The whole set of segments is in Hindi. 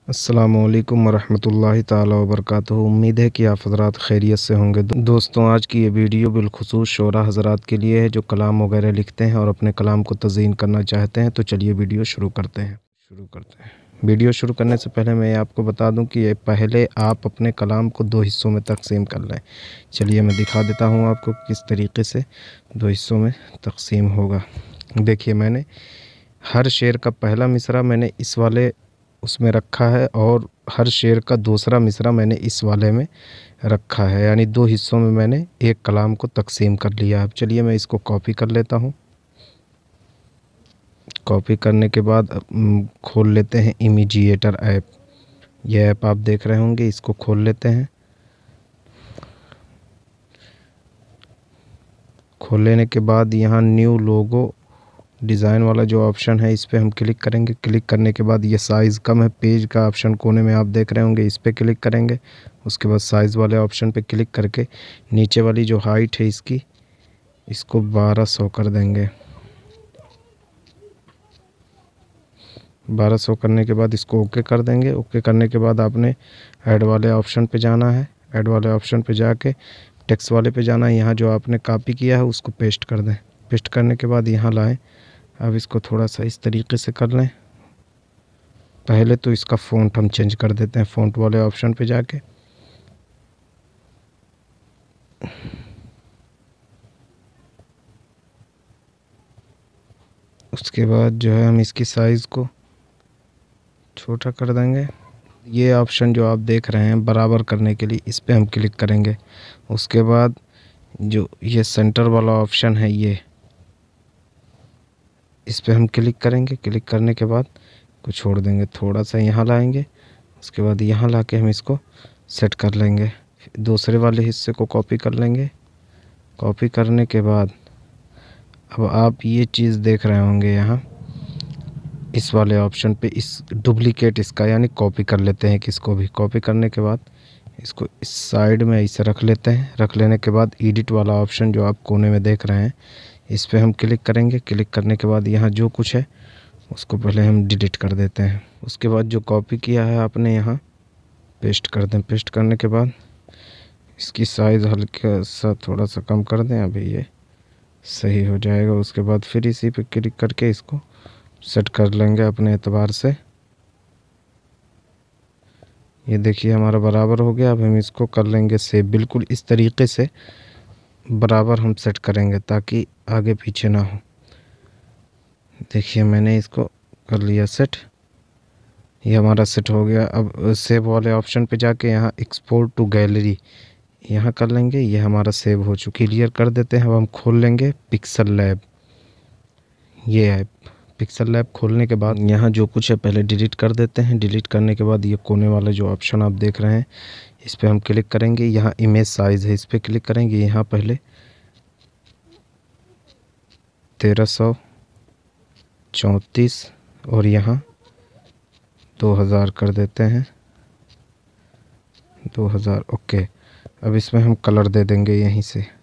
अस्सलामुअलैकुम वरहमतुल्लाहि ताला वबरकातुहू। उम्मीद है कि आप हज़रात खैरियत से होंगे। दोस्तों, आज की ये वीडियो बिलखुसूस शोरा हज़रात के लिए है जो कलाम वगैरह लिखते हैं और अपने कलाम को तज़यीन करना चाहते हैं। तो चलिए वीडियो शुरू करते हैं। वीडियो शुरू करने से पहले मैं आपको बता दूं कि ये पहले आप अपने कलाम को दो हिस्सों में तकसीम कर लें। चलिए मैं दिखा देता हूँ आपको किस तरीके से दो हिस्सों में तकसीम होगा। देखिए, मैंने हर शेर का पहला मिसरा मैंने इस वाले उसमें रखा है और हर शेर का दूसरा मिसरा मैंने इस वाले में रखा है, यानी दो हिस्सों में मैंने एक कलाम को तकसीम कर लिया। अब चलिए मैं इसको कॉपी कर लेता हूँ। कॉपी करने के बाद खोल लेते हैं इमेजिएटर ऐप। यह ऐप आप देख रहे होंगे, इसको खोल लेते हैं। खोल लेने के बाद यहाँ न्यू लोगो डिज़ाइन वाला जो ऑप्शन है इस पर हम क्लिक करेंगे। क्लिक करने के बाद ये साइज़ कम है, पेज का ऑप्शन कोने में आप देख रहे होंगे, इस पर क्लिक करेंगे। उसके बाद साइज़ वाले ऑप्शन पे क्लिक करके नीचे वाली जो हाइट है इसको 1200 कर देंगे। 1200 करने के बाद इसको ओके कर देंगे। ओके करने के बाद आपने ऐड वाले ऑप्शन पे जाना है। ऐड वाले ऑप्शन पे जाके टेक्स्ट वाले पे जाना है। यहाँ जो आपने कॉपी किया है उसको पेस्ट कर दें। पेस्ट करने के बाद यहाँ लाएं। अब इसको थोड़ा सा इस तरीके से कर लें। पहले तो इसका फ़ॉन्ट हम चेंज कर देते हैं फ़ॉन्ट वाले ऑप्शन पे जाके। उसके बाद जो है हम इसकी साइज़ को छोटा कर देंगे। ये ऑप्शन जो आप देख रहे हैं बराबर करने के लिए, इस पे हम क्लिक करेंगे। उसके बाद जो ये सेंटर वाला ऑप्शन है इस पे हम क्लिक करेंगे। क्लिक करने के बाद को छोड़ देंगे, थोड़ा सा यहाँ लाएंगे। उसके बाद यहाँ ला के हम इसको सेट कर लेंगे। दूसरे वाले हिस्से को कॉपी कर लेंगे। कॉपी करने के बाद अब आप ये चीज़ देख रहे होंगे यहाँ इस वाले ऑप्शन पे, इस डुप्लीकेट इसका यानी कॉपी कर लेते हैं किसको भी। कॉपी करने के बाद इसको इस साइड में ऐसे रख लेते हैं। रख लेने के बाद एडिट वाला ऑप्शन जो आप कोने में देख रहे हैं इस पे हम क्लिक करेंगे। क्लिक करने के बाद यहाँ जो कुछ है उसको पहले हम डिलीट कर देते हैं। उसके बाद जो कॉपी किया है आपने यहाँ पेस्ट कर दें। पेस्ट करने के बाद इसकी साइज़ हल्का सा थोड़ा सा कम कर दें, अभी ये सही हो जाएगा। उसके बाद फिर इसी पे क्लिक करके इसको सेट कर लेंगे अपने एतबार से। ये देखिए हमारा बराबर हो गया। अब हम इसको कर लेंगे सेव। बिल्कुल इस तरीके से बराबर हम सेट करेंगे ताकि आगे पीछे ना हो। देखिए मैंने इसको कर लिया सेट। ये हमारा सेट हो गया। अब सेव वाले ऑप्शन पे जाके यहाँ एक्सपोर्ट टू गैलरी यहाँ कर लेंगे। ये हमारा सेव हो चुकी। क्लियर कर देते हैं। अब हम खोल लेंगे पिक्सल लैब, ये ऐप। पिक्सल लैब खोलने के बाद यहाँ जो कुछ है पहले डिलीट कर देते हैं। डिलीट करने के बाद ये कोने वाला जो ऑप्शन आप देख रहे हैं इस पर हम क्लिक करेंगे। यहाँ इमेज साइज़ है, इस पर क्लिक करेंगे। यहाँ पहले 1334 और यहाँ 2000 कर देते हैं। 2000 ओके। अब इसमें हम कलर दे देंगे, यहीं से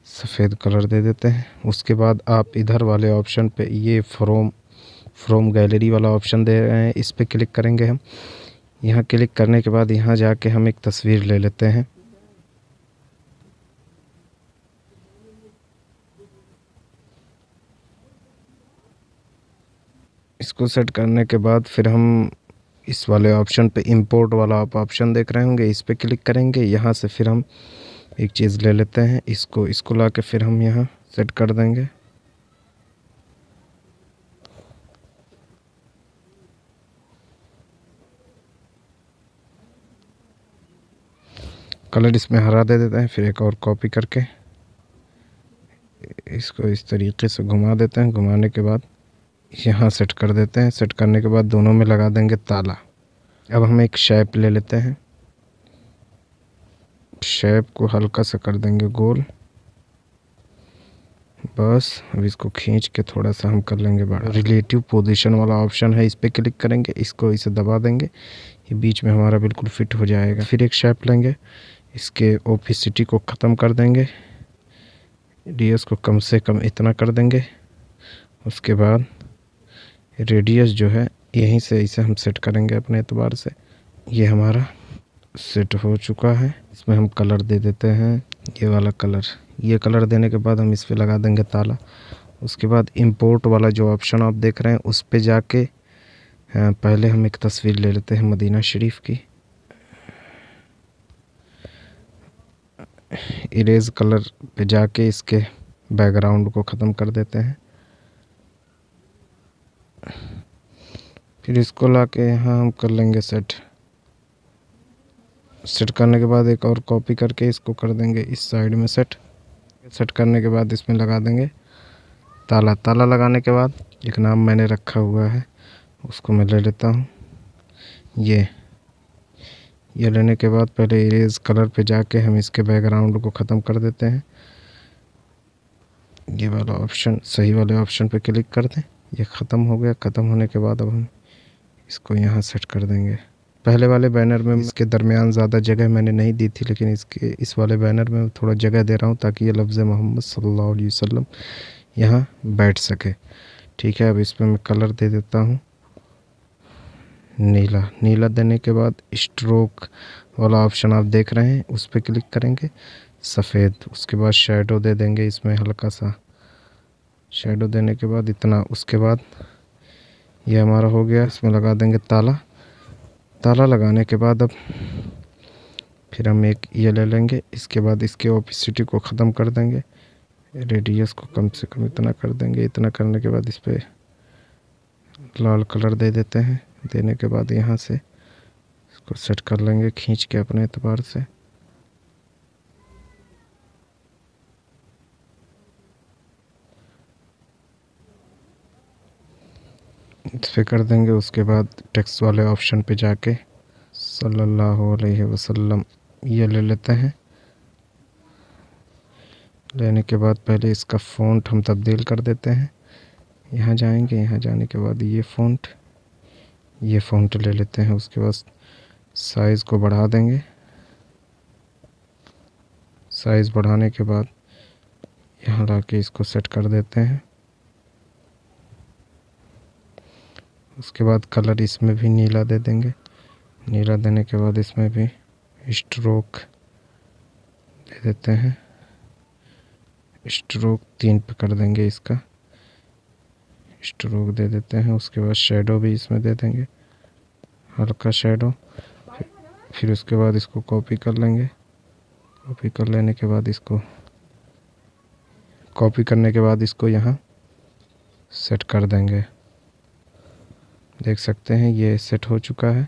सफ़ेद कलर दे देते हैं। उसके बाद आप इधर वाले ऑप्शन पे ये फ्रॉम गैलरी वाला ऑप्शन दे रहे हैं, इस पे क्लिक करेंगे हम। यहाँ क्लिक करने के बाद यहाँ जाके हम एक तस्वीर ले लेते हैं। इसको सेट करने के बाद फिर हम इस वाले ऑप्शन पे इंपोर्ट वाला आप ऑप्शन देख रहे होंगे, इस पे क्लिक करेंगे। यहाँ से फिर हम एक चीज़ ले लेते हैं, इसको ला के फिर हम यहाँ सेट कर देंगे। कलर इसमें हरा दे देते हैं। फिर एक और कॉपी करके इसको इस तरीके से घुमा देते हैं। घुमाने के बाद यहाँ सेट कर देते हैं। सेट करने के बाद दोनों में लगा देंगे ताला। अब हम एक शेप ले लेते हैं। शेप को हल्का सा कर देंगे गोल, बस। अब इसको खींच के थोड़ा सा हम कर लेंगे बड़ा। रिलेटिव पोजीशन वाला ऑप्शन है, इस पर क्लिक करेंगे। इसको इसे दबा देंगे, ये बीच में हमारा बिल्कुल फिट हो जाएगा। फिर एक शेप लेंगे, इसके ओपेसिटी को ख़त्म कर देंगे, रेडियस को कम से कम इतना कर देंगे। उसके बाद रेडियस जो है यहीं से इसे हम सेट करेंगे अपने एतबार से। ये हमारा सेट हो चुका है। इसमें हम कलर दे देते हैं, ये वाला कलर। ये कलर देने के बाद हम इस पे लगा देंगे ताला। उसके बाद इंपोर्ट वाला जो ऑप्शन आप देख रहे हैं उस पे जाके पहले हम एक तस्वीर ले लेते हैं मदीना शरीफ की। इरेज कलर पे जाके इसके बैकग्राउंड को ख़त्म कर देते हैं। फिर इसको लाके यहाँ हम कर लेंगे सेट। सेट करने के बाद एक और कॉपी करके इसको कर देंगे इस साइड में सेट। सेट करने के बाद इसमें लगा देंगे ताला। ताला लगाने के बाद एक नाम मैंने रखा हुआ है, उसको मैं ले लेता हूँ। ये लेने के बाद पहले इरेज कलर पे जाके हम इसके बैकग्राउंड को ख़त्म कर देते हैं। ये वाला ऑप्शन, सही वाले ऑप्शन पे क्लिक कर दें। ये ख़त्म हो गया। ख़त्म होने के बाद अब हम इसको यहाँ सेट कर देंगे। पहले वाले बैनर में इसके दरमियान ज़्यादा जगह मैंने नहीं दी थी, लेकिन इस वाले बैनर में थोड़ा जगह दे रहा हूँ ताकि ये लफ्ज़ मोहम्मद सल्लल्लाहु अलैहि वसल्लम यहाँ बैठ सके। ठीक है, अब इसमें मैं कलर दे देता हूँ नीला। नीला देने के बाद स्ट्रोक वाला ऑप्शन आप देख रहे हैं, उस पर क्लिक करेंगे, सफ़ेद। उसके बाद शैडो दे देंगे, इसमें हल्का सा शैडो देने के बाद इतना। उसके बाद ये हमारा हो गया। इसमें लगा देंगे ताला। ताला लगाने के बाद अब फिर हम एक ये ले लेंगे। इसके बाद इसके ओपेसिटी को ख़त्म कर देंगे, रेडियस को कम से कम इतना कर देंगे। इतना करने के बाद इस पर लाल कलर दे देते हैं। देने के बाद यहाँ से इसको सेट कर लेंगे खींच के अपने एतबार से। इस पे कर देंगे। उसके बाद टेक्स्ट वाले ऑप्शन पे जाके सल्लल्लाहु अलैहि वसल्लम ये ले लेते हैं। लेने के बाद पहले इसका फ़ॉन्ट हम तब्दील कर देते हैं। यहाँ जाएंगे, यहाँ जाने के बाद ये फ़ॉन्ट ले लेते हैं। उसके बाद साइज़ को बढ़ा देंगे। साइज़ बढ़ाने के बाद यहाँ लाके इसको सेट कर देते हैं। उसके बाद कलर इसमें भी नीला दे देंगे। नीला देने के बाद इसमें भी स्ट्रोक दे देते हैं। स्ट्रोक 3 पे कर देंगे, इसका स्ट्रोक दे देते हैं। उसके बाद शैडो भी इसमें दे देंगे, हल्का शैडो। फिर उसके बाद इसको कॉपी कर लेंगे। कॉपी कर लेने के बाद इसको यहाँ सेट कर देंगे। देख सकते हैं ये सेट हो चुका है।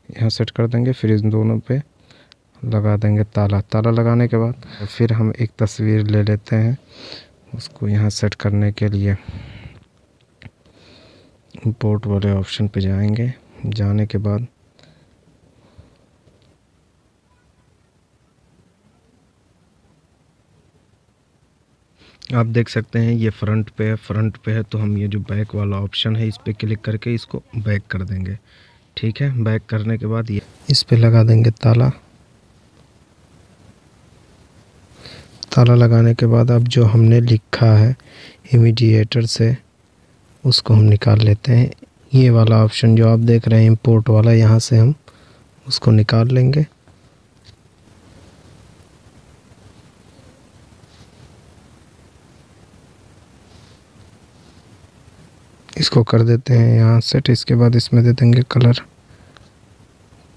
यहाँ सेट कर देंगे। फिर इन दोनों पे लगा देंगे ताला। ताला लगाने के बाद फिर हम एक तस्वीर ले लेते हैं। उसको यहाँ सेट करने के लिए इंपोर्ट वाले ऑप्शन पे जाएंगे। जाने के बाद आप देख सकते हैं ये फ्रंट पे है, तो हम ये जो बैक वाला ऑप्शन है इस पे क्लिक करके इसको बैक कर देंगे। ठीक है, बैक करने के बाद ये इस पे लगा देंगे ताला। ताला लगाने के बाद अब जो हमने लिखा है इमीडिएटर से, उसको हम निकाल लेते हैं। ये वाला ऑप्शन जो आप देख रहे हैं इंपोर्ट वाला, यहाँ से हम उसको निकाल लेंगे। इसको कर देते हैं यहाँ सेट। इसके बाद इसमें दे देंगे कलर,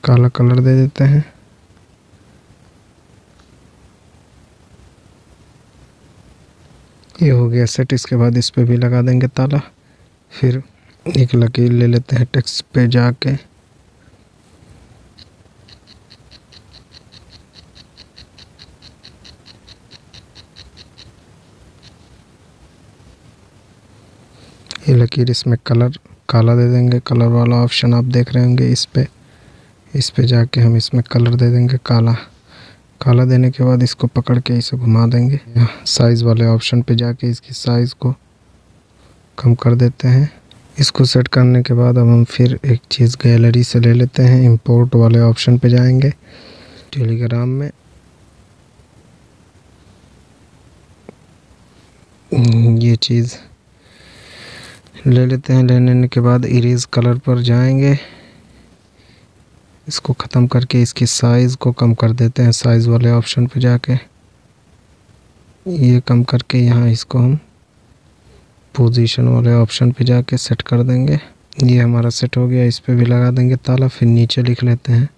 काला कलर दे देते हैं। ये हो गया सेट। इसके बाद इस पे भी लगा देंगे ताला। फिर एक लकीर ले लेते हैं टेक्स्ट पे जाके, ये लकीर इसमें कलर काला दे देंगे। कलर वाला ऑप्शन आप देख रहे होंगे, इस पे जाके हम इसमें कलर दे देंगे काला। काला देने के बाद इसको पकड़ के इसे घुमा देंगे। साइज़ वाले ऑप्शन पे जाके इसकी साइज़ को कम कर देते हैं। इसको सेट करने के बाद अब हम फिर एक चीज़ गैलरी से ले लेते हैं। इंपोर्ट वाले ऑप्शन पे जाएंगे, टेलीग्राम में ये चीज़ ले लेते हैं। लेने के बाद इरेज कलर पर जाएंगे, इसको ख़त्म करके इसकी साइज़ को कम कर देते हैं। साइज़ वाले ऑप्शन पे जाके ये कम करके यहाँ इसको हम पोजीशन वाले ऑप्शन पे जाके सेट कर देंगे। ये हमारा सेट हो गया। इस पे भी लगा देंगे ताला। फिर नीचे लिख लेते हैं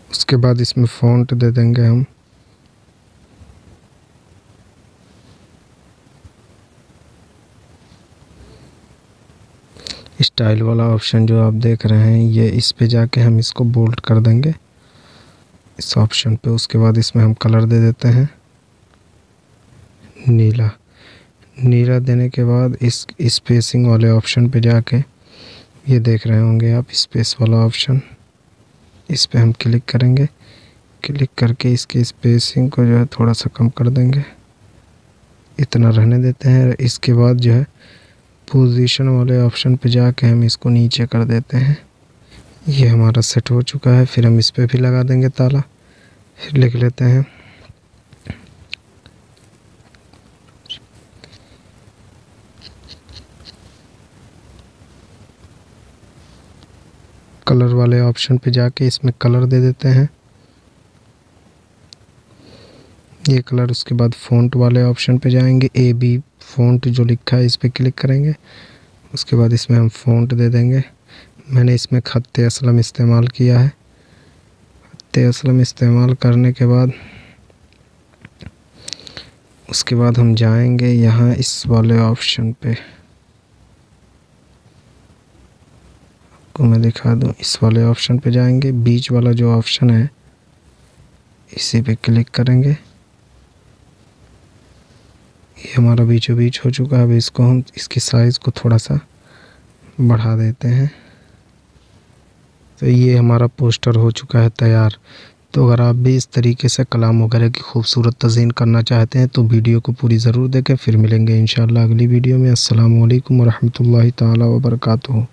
उसके बाद इसमें फ़ॉन्ट दे देंगे हम स्टाइल वाला ऑप्शन जो आप देख रहे हैं, ये इस पे जाके हम इसको बोल्ड कर देंगे इस ऑप्शन पे। उसके बाद इसमें हम कलर दे देते हैं नीला। नीला देने के बाद इस स्पेसिंग वाले ऑप्शन पे जाके ये देख रहे होंगे आप स्पेस वाला ऑप्शन, इस पे हम क्लिक करेंगे। क्लिक करके इसकी स्पेसिंग को जो है थोड़ा सा कम कर देंगे, इतना रहने देते हैं। इसके बाद जो है पोजीशन वाले ऑप्शन पे जाके हम इसको नीचे कर देते हैं। ये हमारा सेट हो चुका है। फिर हम इस पे भी लगा देंगे ताला। फिर लिख लेते हैं कलर वाले ऑप्शन पे जाके इसमें कलर दे देते हैं ये कलर। उसके बाद फ़ॉन्ट वाले ऑप्शन पे जाएंगे, AB फ़ॉन्ट जो लिखा है इस पे क्लिक करेंगे। उसके बाद इसमें हम फ़ॉन्ट दे देंगे। मैंने इसमें खत्ते असलम इस्तेमाल किया है। खत्ते असलम इस्तेमाल करने के बाद उसके बाद हम जाएंगे यहाँ इस वाले ऑप्शन पे, आपको मैं दिखा दूँ। इस वाले ऑप्शन पे जाएंगे, बीच वाला जो ऑप्शन है इसी पे क्लिक करेंगे। ये हमारा बीचों बीच हो चुका है। अब इसको हम इसकी साइज़ को थोड़ा सा बढ़ा देते हैं। तो ये हमारा पोस्टर हो चुका है तैयार। तो अगर आप भी इस तरीके से कलाम वगैरह की खूबसूरत तज़ीन करना चाहते हैं तो वीडियो को पूरी ज़रूर देखें। फिर मिलेंगे इंशाअल्लाह अगली वीडियो में। अस्सलामु अलैकुम वरहमतुल्लाहि ताला वबरकातुहू।